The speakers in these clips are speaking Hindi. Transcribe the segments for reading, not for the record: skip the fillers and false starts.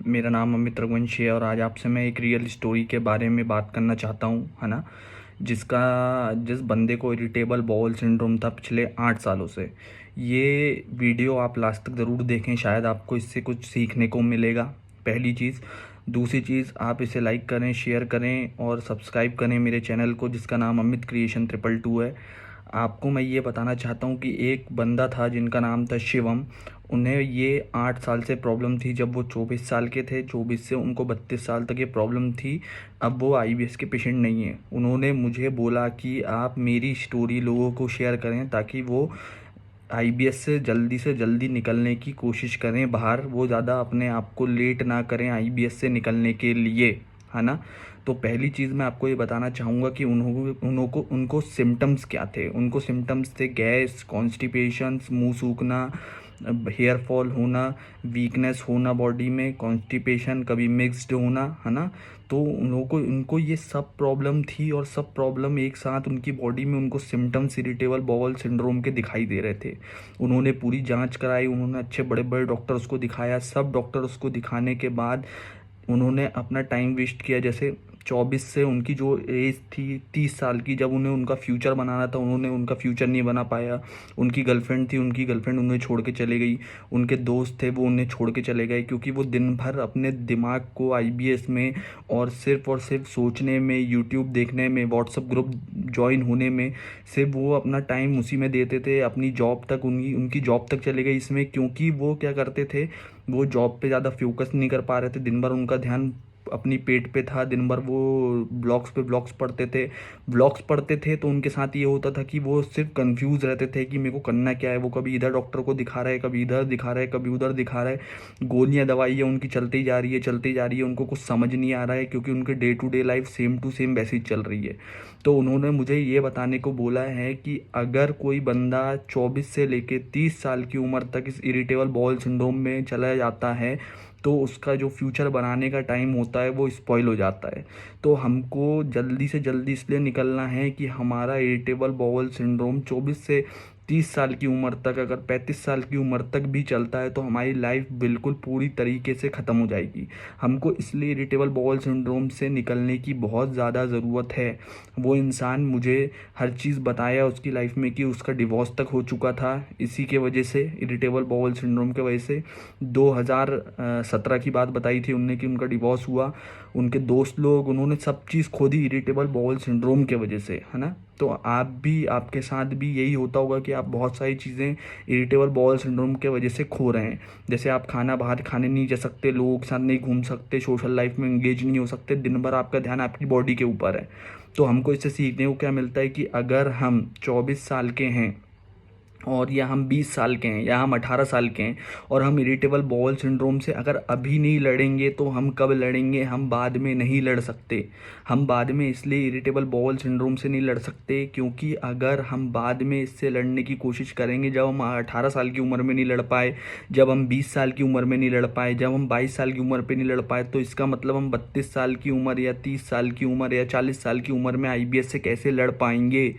मेरा नाम अमित रघुवंशी है और आज आपसे मैं एक रियल स्टोरी के बारे में बात करना चाहता हूँ, है ना। जिस बंदे को इरिटेबल बाउल सिंड्रोम था पिछले 8 सालों से। ये वीडियो आप लास्ट तक ज़रूर देखें, शायद आपको इससे कुछ सीखने को मिलेगा। पहली चीज़। दूसरी चीज़, आप इसे लाइक करें, शेयर करें और सब्सक्राइब करें मेरे चैनल को, जिसका नाम अमित क्रिएशन 222 है। आपको मैं ये बताना चाहता हूँ कि एक बंदा था जिनका नाम था शिवम। उन्हें ये 8 साल से प्रॉब्लम थी। जब वो 24 साल के थे, 24 से उनको 32 साल तक ये प्रॉब्लम थी। अब वो आईबीएस के पेशेंट नहीं है। उन्होंने मुझे बोला कि आप मेरी स्टोरी लोगों को शेयर करें ताकि वो आईबीएस से जल्दी निकलने की कोशिश करें बाहर। वो ज़्यादा अपने आप को लेट ना करें आईबीएस से निकलने के लिए, है ना। तो पहली चीज़ मैं आपको ये बताना चाहूँगा कि उनको सिम्टम्स क्या थे। उनको सिम्टम्स थे गैस, कॉन्स्टिपेशंस, मुंह सूखना, हेयर फॉल होना, वीकनेस होना बॉडी में, कॉन्स्टिपेशन कभी मिक्स्ड होना, है ना। तो उनको ये सब प्रॉब्लम थी और सब प्रॉब्लम एक साथ उनकी बॉडी में उनको सिम्टम्स इरिटेबल बाउल सिंड्रोम के दिखाई दे रहे थे। उन्होंने पूरी जांच कराई, उन्होंने अच्छे बड़े बड़े डॉक्टर्स को दिखाया। सब डॉक्टर्स को दिखाने के बाद उन्होंने अपना टाइम वेस्ट किया। जैसे 24 से उनकी जो एज थी 30 साल की, जब उन्हें उनका फ्यूचर बनाना था, उन्होंने उनका फ्यूचर नहीं बना पाया। उनकी गर्लफ्रेंड थी, उनकी गर्लफ्रेंड उन्हें छोड़ के चले गई। उनके दोस्त थे, वो उन्हें छोड़ के चले गए, क्योंकि वो दिन भर अपने दिमाग को आईबीएस में और सिर्फ सोचने में, यूट्यूब देखने में, व्हाट्सएप ग्रुप ज्वाइन होने में, सिर्फ वो अपना टाइम उसी में देते थे। अपनी जॉब तक उनकी जॉब तक चले गई इसमें, क्योंकि वो क्या करते थे, वो जॉब पे ज़्यादा फोकस नहीं कर पा रहे थे। दिन भर उनका ध्यान अपनी पेट पे था। दिन भर वो ब्लॉग्स पढ़ते थे। ब्लॉग्स पढ़ते थे तो उनके साथ ये होता था कि वो सिर्फ कंफ्यूज रहते थे कि मेरे को करना क्या है। वो कभी इधर डॉक्टर को दिखा रहा है, कभी इधर दिखा रहा है, कभी उधर दिखा रहा है। गोलियां दवाइयाँ उनकी चलती जा रही है, चलती जा रही है। उनको कुछ समझ नहीं आ रहा है, क्योंकि उनके day to day life same to same वैसी चल रही है। तो उन्होंने मुझे ये बताने को बोला है कि अगर कोई बंदा 24 से लेके 30 साल की उम्र तक इस इरिटेबल बाउल सिंड्रोम में चला जाता है, तो उसका जो फ्यूचर बनाने का टाइम होता है वो स्पॉइल हो जाता है। तो हमको जल्दी से जल्दी इसलिए निकलना है कि हमारा इरिटेबल बाउल सिंड्रोम 24 से 30 साल की उम्र तक, अगर 35 साल की उम्र तक भी चलता है, तो हमारी लाइफ बिल्कुल पूरी तरीके से ख़त्म हो जाएगी। हमको इसलिए इरिटेबल बाउल सिंड्रोम से निकलने की बहुत ज़्यादा ज़रूरत है। वो इंसान मुझे हर चीज़ बताया उसकी लाइफ में कि उसका डिवोर्स तक हो चुका था इसी के वजह से, इरिटेबल बाउल सिंड्रोम के वजह से। 2017 की बात बताई थी उनने कि उनका डिवोर्स हुआ। उनके दोस्त लोग, उन्होंने सब चीज़ खो दी इरिटेबल बाउल सिंड्रोम के वजह से, है ना। तो आपके साथ भी यही होता होगा कि आप बहुत सारी चीज़ें इरिटेबल बाउल सिंड्रोम के वजह से खो रहे हैं। जैसे आप खाना बाहर खाने नहीं जा सकते, लोगों के साथ नहीं घूम सकते, सोशल लाइफ में इंगेज नहीं हो सकते। दिन भर आपका ध्यान आपकी बॉडी के ऊपर है। तो हमको इससे सीखने को क्या मिलता है कि अगर हम 24 साल के हैं और या हम 20 साल के हैं या हम 18 साल के हैं और हम इरिटेबल बाउल सिंड्रोम से अगर अभी नहीं लड़ेंगे, तो हम कब लड़ेंगे? हम बाद में नहीं लड़ सकते। हम बाद में इसलिए इरिटेबल बाउल सिंड्रोम से नहीं लड़ सकते क्योंकि अगर हम बाद में इससे लड़ने की कोशिश करेंगे, जब हम 18 साल की उम्र में नहीं लड़ पाए, जब हम 20 साल की उम्र में नहीं लड़ पाए, जब हम 22 साल की उम्र पे नहीं लड़ पाए, तो इसका मतलब हम 32 साल की उम्र या 30 साल की उम्र या 40 साल की उम्र में आईबीएस से कैसे लड़ पाएंगे,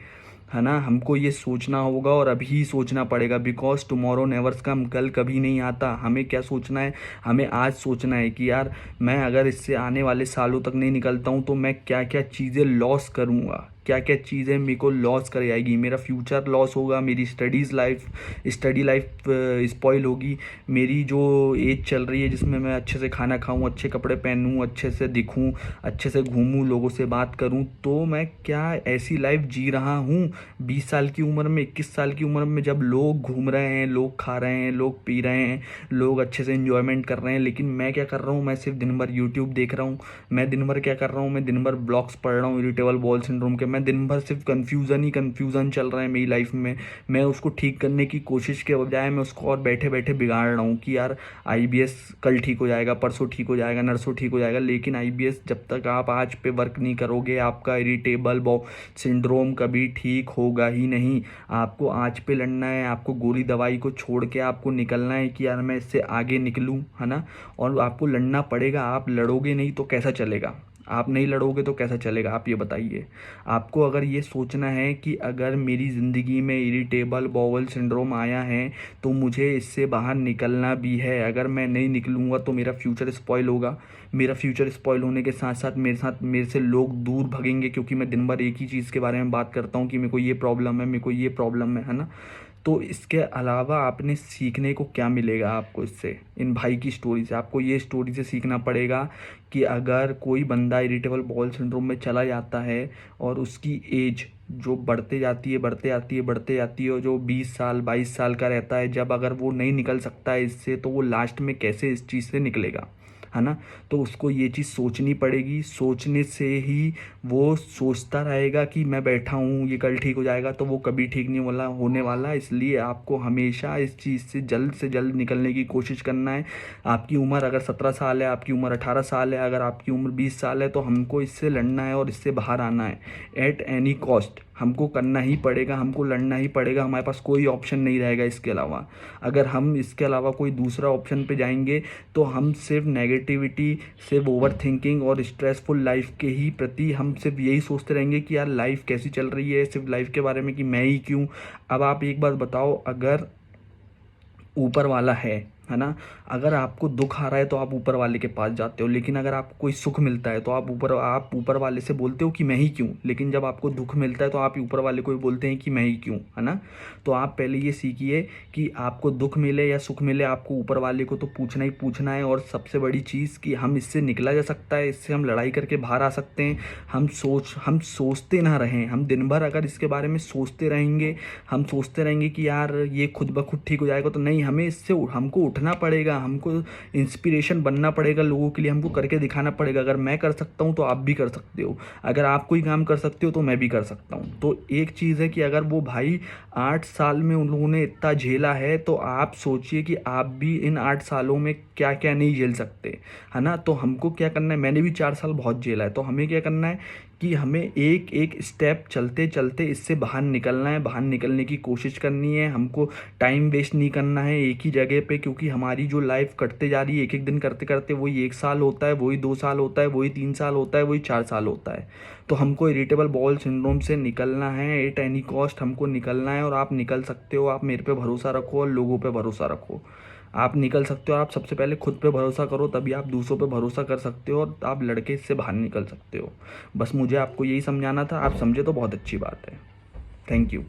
है ना। हमको ये सोचना होगा और अभी ही सोचना पड़ेगा, बिकॉज टुमारो नेवर्स कम। कल कभी नहीं आता। हमें क्या सोचना है? हमें आज सोचना है कि यार मैं अगर इससे आने वाले सालों तक नहीं निकलता हूँ तो मैं क्या क्या चीज़ें लॉस करूँगा, क्या क्या चीज़ें मेरे को लॉस कर आएगी। मेरा फ्यूचर लॉस होगा, मेरी स्टडी लाइफ स्पॉइल होगी, मेरी जो एज चल रही है जिसमें मैं अच्छे से खाना खाऊं, अच्छे कपड़े पहनूं, अच्छे से दिखूं, अच्छे से घूमूं, लोगों से बात करूं, तो मैं क्या ऐसी लाइफ जी रहा हूं 20 साल की उम्र में, 21 साल की उम्र में, जब लोग घूम रहे हैं, लोग खा रहे हैं, लोग पी रहे हैं, लोग अच्छे से एंजॉयमेंट कर रहे हैं, लेकिन मैं क्या कर रहा हूँ? मैं सिर्फ दिन भर यूट्यूब देख रहा हूँ। मैं दिन भर क्या कर रहा हूँ? मैं दिन भर ब्लॉग्स पढ़ रहा हूँ इरिटेबल बाउल सिंड्रोम के। मैं दिन भर सिर्फ कन्फ्यूज़न चल रहा है मेरी लाइफ में। मैं उसको ठीक करने की कोशिश के बजाय मैं उसको और बैठे बैठे बिगाड़ रहा हूँ कि यार आईबीएस कल ठीक हो जाएगा, परसों ठीक हो जाएगा, नरसों ठीक हो जाएगा। लेकिन आईबीएस जब तक आप आज पे वर्क नहीं करोगे, आपका इरिटेबल बाउल सिंड्रोम कभी ठीक होगा ही नहीं। आपको आज पे लड़ना है, आपको गोली दवाई को छोड़ के आपको निकलना है कि यार मैं इससे आगे निकलूँ, है ना। और आपको लड़ना पड़ेगा। आप लड़ोगे नहीं तो कैसा चलेगा? आप नहीं लड़ोगे तो कैसा चलेगा, आप ये बताइए। आपको अगर ये सोचना है कि अगर मेरी ज़िंदगी में इरिटेबल बाउल सिंड्रोम आया है तो मुझे इससे बाहर निकलना भी है, अगर मैं नहीं निकलूँगा तो मेरा फ्यूचर स्पॉइल होगा। मेरा फ्यूचर स्पॉइल होने के साथ मेरे से लोग दूर भगेंगे, क्योंकि मैं दिन भर एक ही चीज़ के बारे में बात करता हूँ कि मेरे को ये प्रॉब्लम है, मेरे को ये प्रॉब्लम है ना। तो इसके अलावा आपने सीखने को क्या मिलेगा आपको इससे, इन भाई की स्टोरी से? आपको ये स्टोरी से सीखना पड़ेगा कि अगर कोई बंदा इरिटेबल बॉल सिंड्रोम में चला जाता है और उसकी एज जो बढ़ते जाती है बढ़ते जाती है बढ़ते जाती है, और जो 20 साल 22 साल का रहता है, जब अगर वो नहीं निकल सकता है इससे, तो वो लास्ट में कैसे इस चीज़ से निकलेगा, है ना। तो उसको ये चीज़ सोचनी पड़ेगी। सोचने से ही वो सोचता रहेगा कि मैं बैठा हूँ, ये कल ठीक हो जाएगा, तो वो कभी ठीक नहीं होने वाला। इसलिए आपको हमेशा इस चीज़ से जल्द निकलने की कोशिश करना है। आपकी उम्र अगर 17 साल है, आपकी उम्र 18 साल है, अगर आपकी उम्र 20 साल है, तो हमको इससे लड़ना है और इससे बाहर आना है। एट एनी कॉस्ट हमको करना ही पड़ेगा, हमको लड़ना ही पड़ेगा। हमारे पास कोई ऑप्शन नहीं रहेगा इसके अलावा। अगर हम इसके अलावा कोई दूसरा ऑप्शन पे जाएंगे तो हम सिर्फ नेगेटिविटी, सिर्फ ओवर थिंकिंग और स्ट्रेसफुल लाइफ के ही प्रति हम सिर्फ यही सोचते रहेंगे कि यार लाइफ कैसी चल रही है, सिर्फ लाइफ के बारे में कि मैं ही क्यों। अब आप एक बात बताओ, अगर ऊपर वाला है ना, अगर आपको दुख आ रहा है तो आप ऊपर वाले के पास जाते हो, लेकिन अगर आपको कोई सुख मिलता है तो आप ऊपर वाले से बोलते हो कि मैं ही क्यों। लेकिन जब आपको दुख मिलता है तो आप ऊपर वाले को ही बोलते हैं कि मैं ही क्यों, है ना। तो आप पहले ये सीखिए कि आपको दुख मिले या सुख मिले, आपको ऊपर वाले को तो पूछना ही पूछना है। और सबसे बड़ी चीज़ कि हम इससे निकला जा सकता है, इससे हम लड़ाई करके बाहर आ सकते हैं। हम सोचते ना रहें। हम दिन भर अगर इसके बारे में सोचते रहेंगे, हम सोचते रहेंगे कि यार ये खुद ब खुद ठीक हो जाएगा, तो नहीं, हमें इससे हमको उठना पड़ेगा, हमको इंस्पिरेशन बनना पड़ेगा लोगों के लिए, हमको करके दिखाना पड़ेगा। अगर मैं कर सकता हूँ तो आप भी कर सकते हो, अगर आप कोई काम कर सकते हो तो मैं भी कर सकता हूँ। तो एक चीज़ है कि अगर वो भाई 8 साल में उन लोगों ने इतना झेला है, तो आप सोचिए कि आप भी इन 8 सालों में क्या क्या नहीं झेल सकते, है ना। तो हमको क्या करना है, मैंने भी 4 साल बहुत झेला है, तो हमें क्या करना है कि हमें एक एक स्टेप चलते चलते इससे बाहर निकलना है, बाहर निकलने की कोशिश करनी है। हमको टाइम वेस्ट नहीं करना है एक ही जगह पे, क्योंकि हमारी जो लाइफ कटते जा रही है, एक एक दिन करते करते वही 1 साल होता है, वही 2 साल होता है, वही 3 साल होता है, वही 4 साल होता है। तो हमको इरिटेबल बाउल सिंड्रोम से निकलना है, एट एनी कॉस्ट हमको निकलना है। और आप निकल सकते हो। आप मेरे पे भरोसा रखो और लोगों पे भरोसा रखो। आप निकल सकते हो। आप सबसे पहले खुद पे भरोसा करो, तभी आप दूसरों पे भरोसा कर सकते हो और आप लड़के इससे बाहर निकल सकते हो। बस मुझे आपको यही समझाना था। आप समझे तो बहुत अच्छी बात है। Thank you.